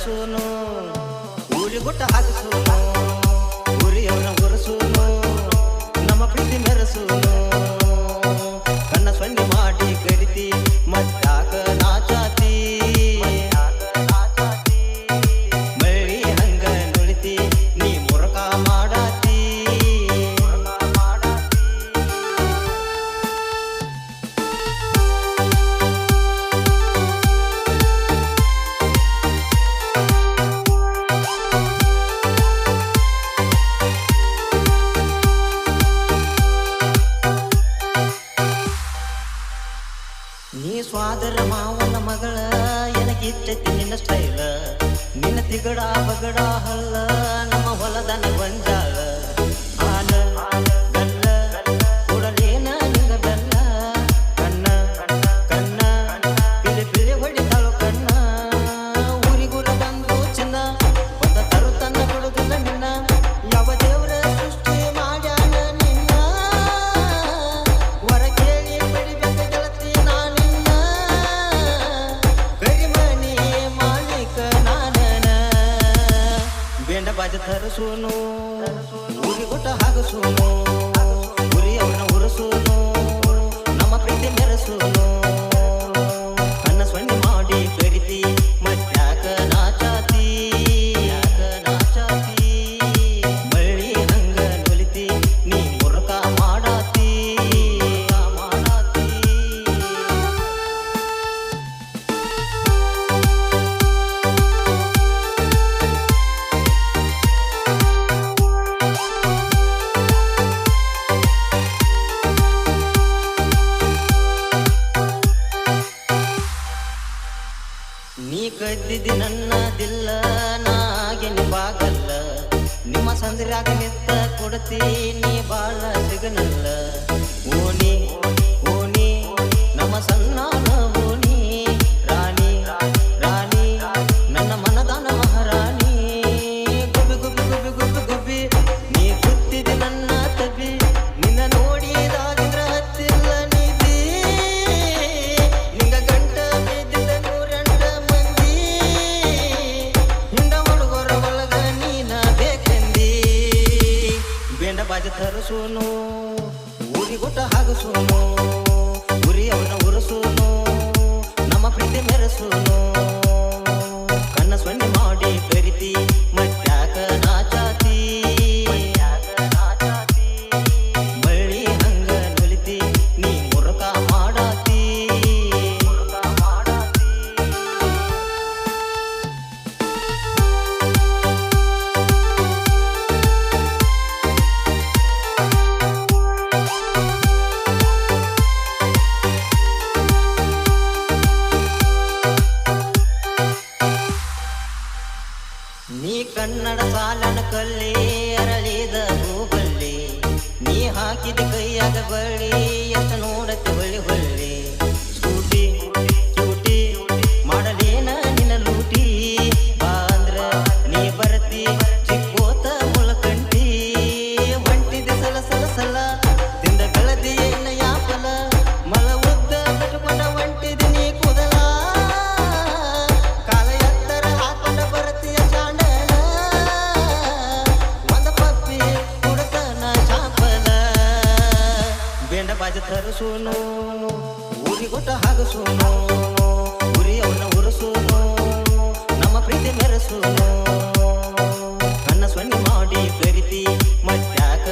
ತರಸೂನು ಊರಿ ಗುಟ್ಟ ಹಾಕಿಸೂನು ಊರಿಯವನ ಉರಸೂನು ನಮ್ಮ ಪ್ರೀತಿ ಮೆರಸೂನು ಕಣ್ಣ ಸೊನ್ನೆ ಮಾಡಿ ಕರಿತಿ ಮತ್ತಾಕ ನಾಚಾತಿ ಮಳ್ಳಿ ಹಂಗ ನುಳಿತಿ ನೀ ಮುರಕ ಮಾಡಾತಿ ನೀ ಸ್ವಾದರ ಮಾವನ ಮಗಳ ಎನಗಿಚ್ಚತಿ ನಿನ್ನ ಸ್ಟೈಲ ನಿನ್ನ ತಿಗಡ ಬಗಡ ಹಲ್ಲ ನಮ್ಮ ಹೊಲದನ ಬಂಜಾಳ ಹಾಲ ಗಲ್ಲ ಕೊಡಲೇನ ನಿಂಗ ಬೆಲ್ಲ ಕಣ್ಣ ಕಣ್ಣ ಪಿಲಿ ಪಿಲಿ ಹೊಡಿತಾಳು ಕಣ್ಣ ಊರಿಗೂರ ಬಂದು ಚಿನ್ನ ಹೊತ್ತ ತರು ತನ್ನ ಕೊಡುದಿಲ್ಲ ನಿನ್ನ ಯಾವ ದೇವರ ಸೃಷ್ಟಿ ಮಾಡ್ಯಾನ ನಿನ್ನ ವರ ಕೇಳಿ ಪಡಿಬೇಕ ಗೆಳತಿ ನಾನಿನ್ನ ಕರಿಮನಿ ಮಾಲೀಕ ನಾನನ ಬೇಂಡ ಬಾಜ ತರಸೂನು ಊರಿ ಗುಟ್ಟ ಹಾಗಸೂನು ಊರಿ ಅವನ ಉರಸೂನು ನಮ್ಮ ಪ್ರೀತಿ ಮೆರಸೂನು ಕಣ್ಣ ಸೊನ್ನೆ ಮಾಡಿ ಕರಿತಿ ಮತ್ಯಾಕ ನಾಚಾತಿ ಮಳ್ಳಿ ಹಂಗ ನುಲಿತಿ ನೀ ಮುರಕ ಮಾಡಾತಿ ನೀ ಕದ್ದಿದ್ದಿ ನನ್ನ ದಿಲ್ಲ ನಾಗೆ ನಿಂಬಾಗಲ್ಲ ನಿಮ್ಮ ಸಂದ್ರಾಗ ನಿತ್ತ ಕೊಡತಿ ನೀ ಬಾಳ ಸಿಗನಲ್ಲ ಓಣಿ ಓಣಿ ನಮ್ಮ ಸನ್ನಾನ ಓಣಿ ರಾಣಿ ರಾಣಿ ನನ್ನ ಮನದಾನ ಮಹಾರಾಣಿ ಗುಬ್ಬಿ ಗುಬ್ಬಿ ಗುಬ್ಬಿ ಗುಬ್ಬಿ ಗುಬ್ಬಿ ನೀ ಗುತ್ತಿದಿ ನನ್ನ ತಬಿ ನಿನ್ನ ನೋಡಿದಾಗಿದ್ರ ಹತ್ತಿಲ್ಲ ನಿಧಿ ನಿಂಗ ಗಂಟ ಬಿದ್ದಿದ್ದ ನೂರೆಂಟ ಮಂದಿ ಹಿಂಡ ಹುಡುಗರ ಒಳಗ ನೀನ ಬೇಕೆಂದಿ ಬೇಂಡ ಬಾಜ ತರಸೂನು ಊರಿ ಗುಟ್ಟ ಹಾಗಸೂನು ಊರಿ ಅವನ ಉರಸೂನು ನಮ್ಮ ಪ್ರೀತಿ ಮೆರಸೂನು ಕಣ್ಣ ಸೊನ್ನೆ ಮಾಡಿ ಕರಿತಿ ಮತ್ಯಾಕ ನಾಚಾತಿ ಮಳ್ಳಿ ಹಂಗ ನುಲಿತಿ ನೀ ಮುರಕ ಮಾಡಾತಿ ನೀ ಕನ್ನಡ ಸಾಲನ ಕಲ್ಲಿ ಅರಳಿದ ಹೂಬಳ್ಳಿ ನೀ ಹಾಕಿದ ಕೈಯಾಗ ಬಳ್ಳಿ ಎಷ್ಟ ನೋಡತ್ತೆ ಬಳ್ಳಿ ಹೊಳ್ಳಿ ಸ್ಕೂಟಿ ಕ್ಯೂಟಿ ಮಾಡಲೇನ ನಿನ್ನ ಲೂಟಿ ಬಾ ಅಂದ್ರ ನೀ ಬರತಿ ಚಿಕ್ಕೋತ ಮುಳಕಂಟಿ ಹೊಂಟಿದೆ ಸಲ ಸಲ ಸಲ ತಿಂದ ಬೆಳದಿ ಏನ ಯಾಪಲ ಮಲ ಉದ್ದ ಬಿಟ್ಟುಕೊಂಡ ಹೊಂಟಿದೆ ನೀ ಕೂದಲ ಕಾಲ ಎತ್ತರ ಹಾಕೊಂಡ ಬರತಿಯ ಚಾಂಡಲ ಒಂದ ಪಪ್ಪಿ ಕುಡತನ ಚಾಪಲ ಬೇಂಡ ಬಾಜ ತರಸೂನು ಊರಿ ಗುಟ್ಟ ಹಾಗಸೂನು ಊರಿ ಅವನ ಉರಸೂನು ನಮ್ಮ ಪ್ರೀತಿ ಮೆರಸೂನು ಕಣ್ಣ ಸೊನ್ನೆ ಮಾಡಿ ಕರಿತಿ ಮತ್ಯಾಕ